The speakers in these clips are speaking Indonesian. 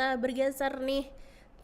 kita bergeser nih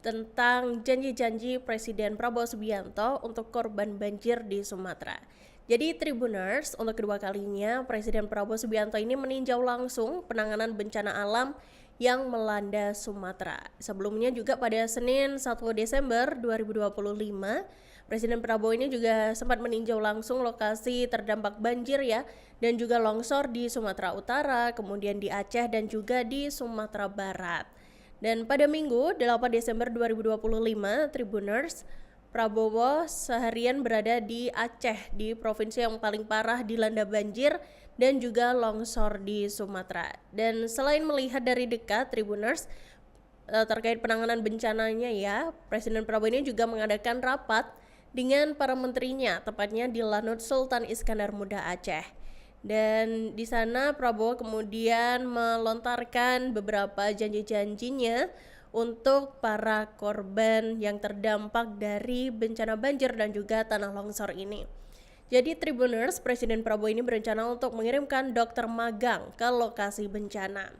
tentang janji-janji Presiden Prabowo Subianto untuk korban banjir di Sumatera. Jadi Tribuners, untuk kedua kalinya Presiden Prabowo Subianto ini meninjau langsung penanganan bencana alam yang melanda Sumatera. Sebelumnya juga pada Senin 1 Desember 2025, Presiden Prabowo ini juga sempat meninjau langsung lokasi terdampak banjir ya, dan juga longsor di Sumatera Utara, kemudian di Aceh dan juga di Sumatera Barat. Dan pada Minggu 8 Desember 2025, Tribuners, Prabowo seharian berada di Aceh, di provinsi yang paling parah dilanda banjir dan juga longsor di Sumatera. Dan selain melihat dari dekat Tribuners terkait penanganan bencananya ya, Presiden Prabowo ini juga mengadakan rapat dengan para menterinya, tepatnya di Lanut Sultan Iskandar Muda Aceh. Dan di sana Prabowo kemudian melontarkan beberapa janji-janjinya untuk para korban yang terdampak dari bencana banjir dan juga tanah longsor ini. Jadi Tribuners, Presiden Prabowo ini berencana untuk mengirimkan dokter magang ke lokasi bencana.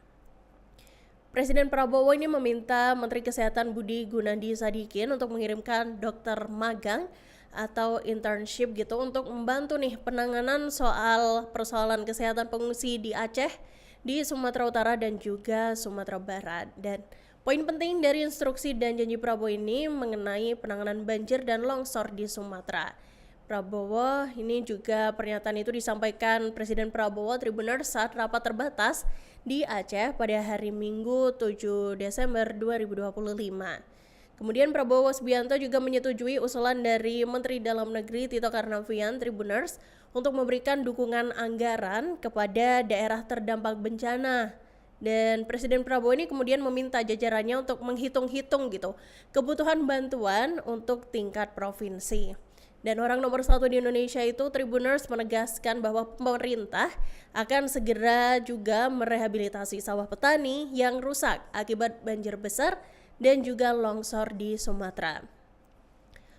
Presiden Prabowo ini meminta Menteri Kesehatan Budi Gunadi Sadikin untuk mengirimkan dokter magang atau internship gitu untuk membantu nih penanganan soal persoalan kesehatan pengungsi di Aceh, di Sumatera Utara dan juga Sumatera Barat. Dan poin penting dari instruksi dan janji Prabowo ini mengenai penanganan banjir dan longsor di Sumatera. Prabowo ini juga pernyataan itu disampaikan Presiden Prabowo Tribuners saat rapat terbatas di Aceh pada hari Minggu 7 Desember 2025. Kemudian Prabowo Subianto juga menyetujui usulan dari Menteri Dalam Negeri Tito Karnavian Tribuners untuk memberikan dukungan anggaran kepada daerah terdampak bencana. Dan Presiden Prabowo ini kemudian meminta jajarannya untuk menghitung-hitung gitu kebutuhan bantuan untuk tingkat provinsi. Dan orang nomor 1 di Indonesia itu Tribuners menegaskan bahwa pemerintah akan segera juga merehabilitasi sawah petani yang rusak akibat banjir besar dan juga longsor di Sumatera.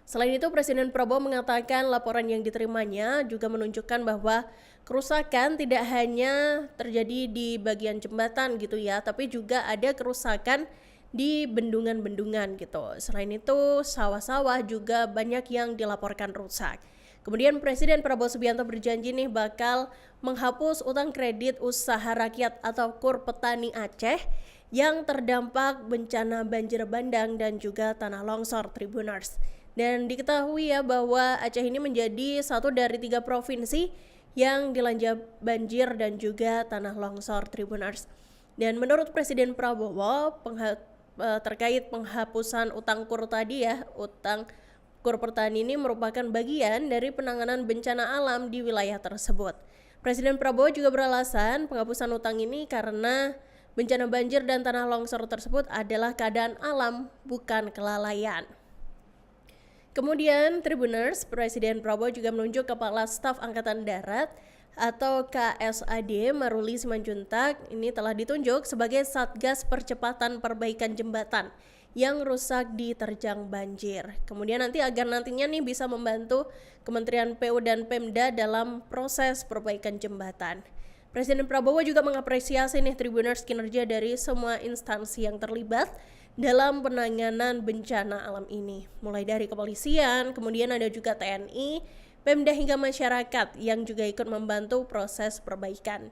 Selain itu, Presiden Prabowo mengatakan laporan yang diterimanya juga menunjukkan bahwa kerusakan tidak hanya terjadi di bagian jembatan gitu ya, tapi juga ada kerusakan di bendungan-bendungan gitu. Selain itu, sawah-sawah juga banyak yang dilaporkan rusak. Kemudian Presiden Prabowo Subianto berjanji nih bakal menghapus utang kredit usaha rakyat atau KUR petani Aceh yang terdampak bencana banjir bandang dan juga tanah longsor Tribuners. Dan diketahui ya bahwa Aceh ini menjadi satu dari 3 provinsi yang dilanda banjir dan juga tanah longsor Tribuners. Dan menurut Presiden Prabowo terkait penghapusan utang KUR tadi ya, utang KUR petani ini merupakan bagian dari penanganan bencana alam di wilayah tersebut. Presiden Prabowo juga beralasan penghapusan utang ini karena bencana banjir dan tanah longsor tersebut adalah keadaan alam, bukan kelalaian. Kemudian Tribuners, Presiden Prabowo juga menunjuk Kepala Staf Angkatan Darat atau KSAD Maruli Simanjuntak ini telah ditunjuk sebagai Satgas Percepatan Perbaikan Jembatan yang rusak diterjang banjir. Kemudian nantinya nih bisa membantu Kementerian PU dan Pemda dalam proses perbaikan jembatan. Presiden Prabowo juga mengapresiasi nih Tribuners kinerja dari semua instansi yang terlibat dalam penanganan bencana alam ini. Mulai dari kepolisian, kemudian ada juga TNI, Pemda hingga masyarakat yang juga ikut membantu proses perbaikan.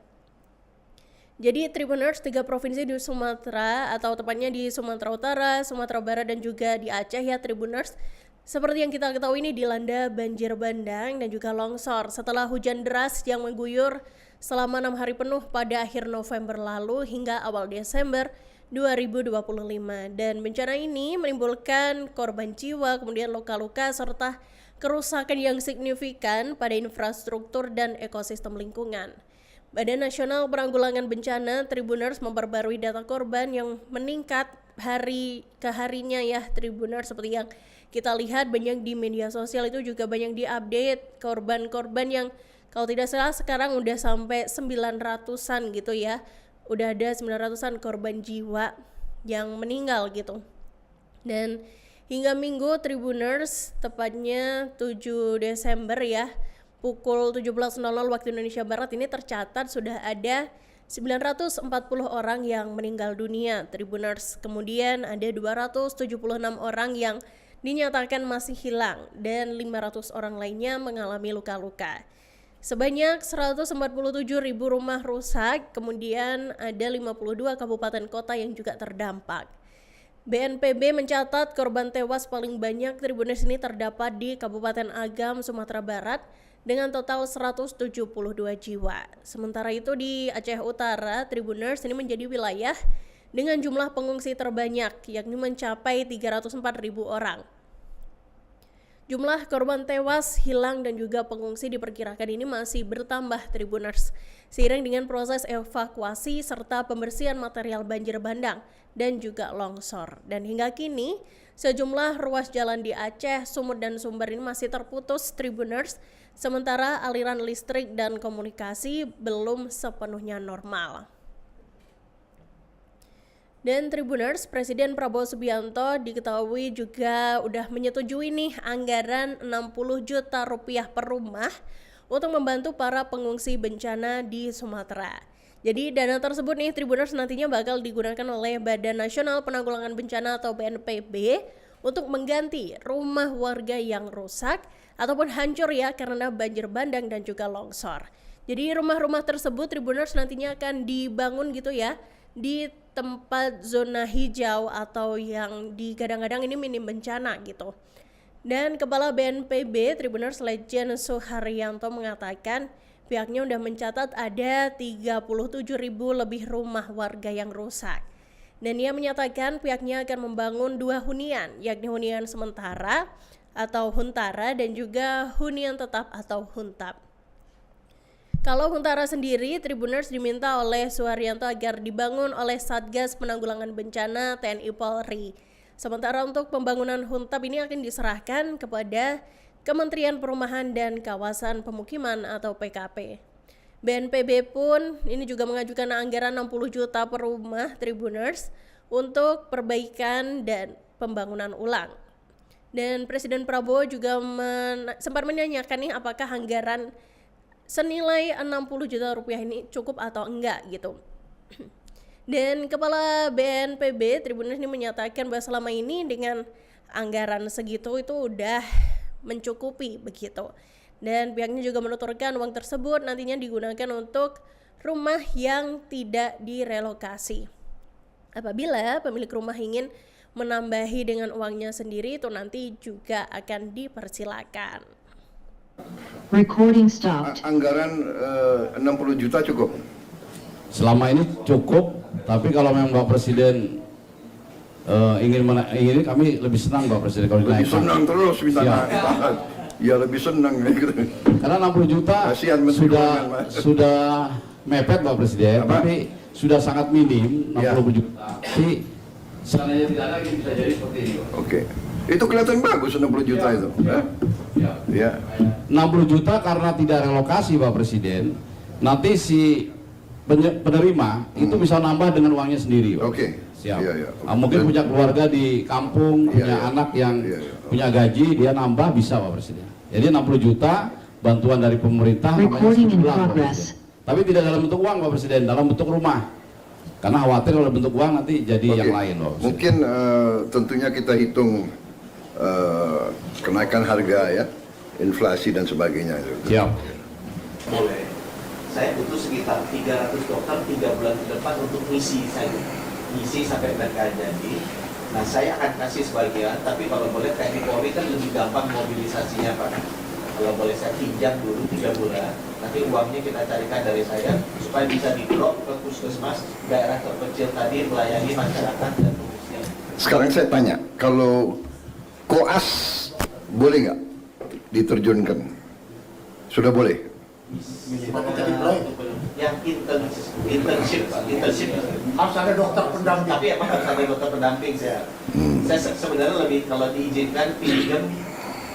Jadi Tribuners 3 provinsi di Sumatera atau tepatnya di Sumatera Utara, Sumatera Barat dan juga di Aceh ya Tribuners. Seperti yang kita ketahui ini dilanda banjir bandang dan juga longsor setelah hujan deras yang mengguyur selama 6 hari penuh pada akhir November lalu hingga awal Desember 2025. Dan bencana ini menimbulkan korban jiwa, kemudian luka-luka serta kerusakan yang signifikan pada infrastruktur dan ekosistem lingkungan. Badan Nasional Penanggulangan Bencana Tribuners memperbarui data korban yang meningkat hari ke harinya ya Tribuners, seperti yang kita lihat banyak di media sosial itu juga banyak diupdate korban-korban yang kalau tidak salah sekarang udah sampai 900-an gitu ya. Udah ada 900-an korban jiwa yang meninggal gitu. Dan hingga Minggu Tribuners tepatnya 7 Desember ya, pukul 17.00 waktu Indonesia Barat ini tercatat sudah ada 940 orang yang meninggal dunia, Tribuners. Kemudian ada 276 orang yang dinyatakan masih hilang dan 500 orang lainnya mengalami luka-luka. Sebanyak 147.000 rumah rusak, kemudian ada 52 kabupaten kota yang juga terdampak. BNPB mencatat korban tewas paling banyak Tribuners ini terdapat di Kabupaten Agam, Sumatera Barat dengan total 172 jiwa. Sementara itu di Aceh Utara, Tribuners ini menjadi wilayah dengan jumlah pengungsi terbanyak, yakni mencapai 304.000 orang. Jumlah korban tewas, hilang, dan juga pengungsi diperkirakan ini masih bertambah, Tribuners, seiring dengan proses evakuasi serta pembersihan material banjir bandang dan juga longsor. Dan hingga kini, sejumlah ruas jalan di Aceh, Sumut, dan Sumber ini masih terputus, Tribuners, sementara aliran listrik dan komunikasi belum sepenuhnya normal. Dan Tribuners, Presiden Prabowo Subianto diketahui juga udah menyetujui nih anggaran 60 juta rupiah per rumah untuk membantu para pengungsi bencana di Sumatera. Jadi dana tersebut nih Tribuners nantinya bakal digunakan oleh Badan Nasional Penanggulangan Bencana atau BNPB untuk mengganti rumah warga yang rusak ataupun hancur ya karena banjir bandang dan juga longsor. Jadi rumah-rumah tersebut Tribuners nantinya akan dibangun gitu ya di tempat zona hijau atau yang digadang-gadang ini minim bencana gitu. Dan Kepala BNPB Tribuners Legend Suharyanto mengatakan pihaknya sudah mencatat ada 37.000 lebih rumah warga yang rusak. Dan ia menyatakan pihaknya akan membangun 2 hunian, yakni hunian sementara atau huntara dan juga hunian tetap atau huntap. Kalau huntara sendiri, Tribuners diminta oleh Suharyanto agar dibangun oleh Satgas Penanggulangan Bencana TNI Polri. Sementara untuk pembangunan huntap ini akan diserahkan kepada Kementerian Perumahan dan Kawasan Pemukiman atau PKP. BNPB pun ini juga mengajukan anggaran 60 juta per rumah Tribuners untuk perbaikan dan pembangunan ulang. Dan Presiden Prabowo juga sempat menanyakan nih apakah anggaran senilai 60 juta rupiah ini cukup atau enggak gitu. Dan Kepala BNPB Tribuners ini menyatakan bahwa selama ini dengan anggaran segitu itu udah mencukupi begitu. Dan pihaknya juga menuturkan uang tersebut nantinya digunakan untuk rumah yang tidak direlokasi. Apabila pemilik rumah ingin menambahi dengan uangnya sendiri itu nanti juga akan dipersilakan. Recording stopped. Anggaran 60 juta cukup? Selama ini cukup, tapi kalau memang Pak Presiden ingin kami lebih senang Pak Presiden kalau lebih dinaikkan. senang terus minta naik. Ya lebih senang gitu. Karena 60 juta sudah mepet Pak Presiden, apa? tapi sudah sangat minim 60 ya. juta. Tapi seandainya tidak lagi bisa jadi seperti ini Pak. Oke. Itu kelihatan bagus 60 juta ya, itu. Ya. Ya. 60 juta karena tidak relokasi Pak Presiden, nanti si penerima itu bisa nambah dengan uangnya sendiri Pak. Oke. Siap. Ya, ya. Mungkin punya keluarga di kampung, punya anak yang punya gaji, dia nambah bisa Pak Presiden. Jadi 60 juta bantuan dari pemerintah Recording in Pak progress. Presiden. Tapi tidak dalam bentuk uang Pak Presiden, dalam bentuk rumah. Karena khawatir kalau bentuk uang nanti jadi yang lain Pak Presiden. Mungkin tentunya kita hitung kenaikan harga ya, inflasi dan sebagainya. Siap. Boleh. Saya butuh sekitar 300 dokter 3 bulan ke depan untuk misi saya. Misi sampai mereka jadi. Nah saya akan kasih sebagian, tapi kalau boleh TNI Polri kan lebih gampang mobilisasinya Pak. Kalau boleh saya pinjam dulu 3 bulan, nanti uangnya kita carikan dari saya supaya bisa di-drop ke puskesmas daerah terpencil tadi melayani masyarakat dan pengungsian. Sekarang saya tanya, kalau koas boleh nggak diterjunkan? Sudah boleh? Yang internship harus ada dokter pendamping. Tapi emang harus ada dokter pendamping saya. Saya sebenarnya lebih kalau diizinkan pinjam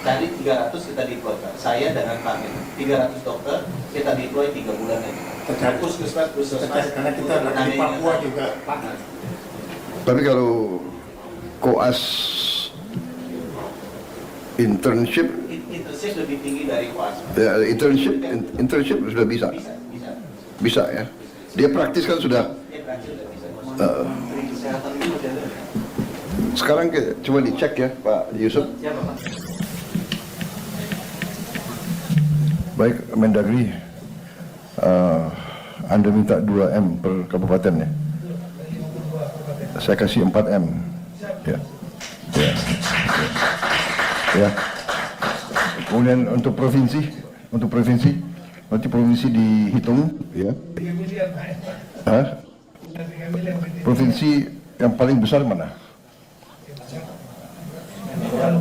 tadi 300 kita deploy. Saya dengan Pak 300 dokter kita deploy 3 bulan aja. Puskesmas Karena kita di Papua juga. Tapi kalau koas internship lebih tinggi dari koas. ya, internship sudah bisa Bisa. bisa ya. Dia praktis kan sudah. Dia berhasil nggak bisa masuk. Menteri Kesehatan itu udah ada. Sekarang coba dicek ya Pak Yusuf. Siapa Pak? Baik Mendagri, Anda minta 2M per kabupaten ya. Saya kasih 4M. Ya. Ya. Ya. Kemudian untuk provinsi, nanti provinsi dihitung ya. Hah? Provinsi yang paling besar mana?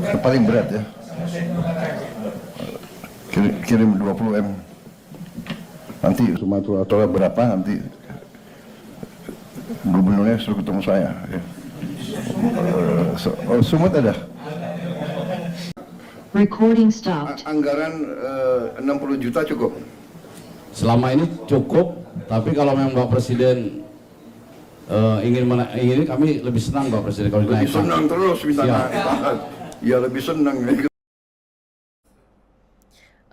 Yang paling berat ya. Kirim 20M. Nanti Sumatera Utara berapa nanti gubernurnya suruh ketemu saya. Ya. Sumut ada. Recording stopped. Anggaran 60 juta cukup. Selama ini cukup, tapi kalau memang Bapak Presiden ingin kami lebih senang Bapak Presiden kalau Lebih dinaikkan. senang terus minta Siap. naik. Ya lebih senang.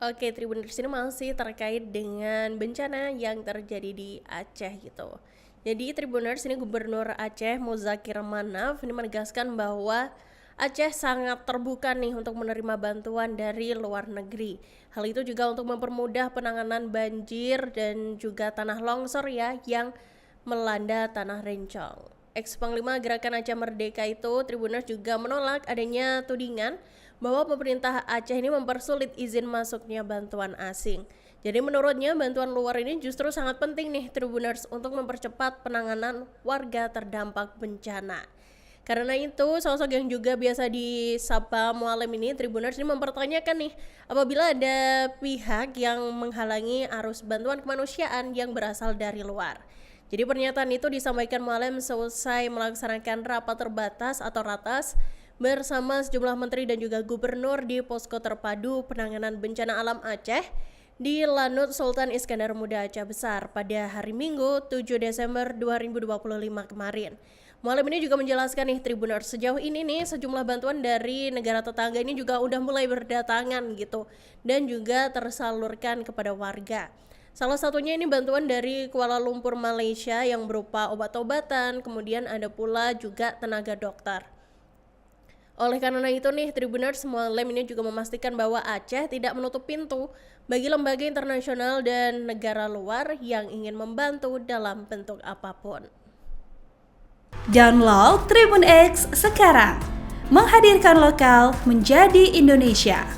Oke, Tribuners, ini masih terkait dengan bencana yang terjadi di Aceh gitu. Jadi Tribuners, ini Gubernur Aceh Muzakir Manaf ini menegaskan bahwa Aceh sangat terbuka nih untuk menerima bantuan dari luar negeri. Hal itu juga untuk mempermudah penanganan banjir dan juga tanah longsor ya yang melanda tanah Rencong. Ex-Panglima Gerakan Aceh Merdeka itu, Tribuners, juga menolak adanya tudingan bahwa pemerintah Aceh ini mempersulit izin masuknya bantuan asing. Jadi menurutnya bantuan luar ini justru sangat penting nih Tribuners untuk mempercepat penanganan warga terdampak bencana. Karena itu sosok yang juga biasa disapa Mualim ini, Tribuners, ini mempertanyakan nih apabila ada pihak yang menghalangi arus bantuan kemanusiaan yang berasal dari luar. Jadi pernyataan itu disampaikan Mualim selesai melaksanakan rapat terbatas atau ratas bersama sejumlah menteri dan juga gubernur di Posko Terpadu Penanganan Bencana Alam Aceh di Lanut Sultan Iskandar Muda Aceh Besar pada hari Minggu 7 Desember 2025 kemarin. Mualim ini juga menjelaskan nih Tribuners, sejauh ini nih sejumlah bantuan dari negara tetangga ini juga udah mulai berdatangan gitu dan juga tersalurkan kepada warga. Salah satunya ini bantuan dari Kuala Lumpur Malaysia yang berupa obat-obatan, kemudian ada pula juga tenaga dokter. Oleh karena itu nih Tribuners, Mualim ini juga memastikan bahwa Aceh tidak menutup pintu bagi lembaga internasional dan negara luar yang ingin membantu dalam bentuk apapun. Download Tribun X sekarang, menghadirkan lokal menjadi Indonesia.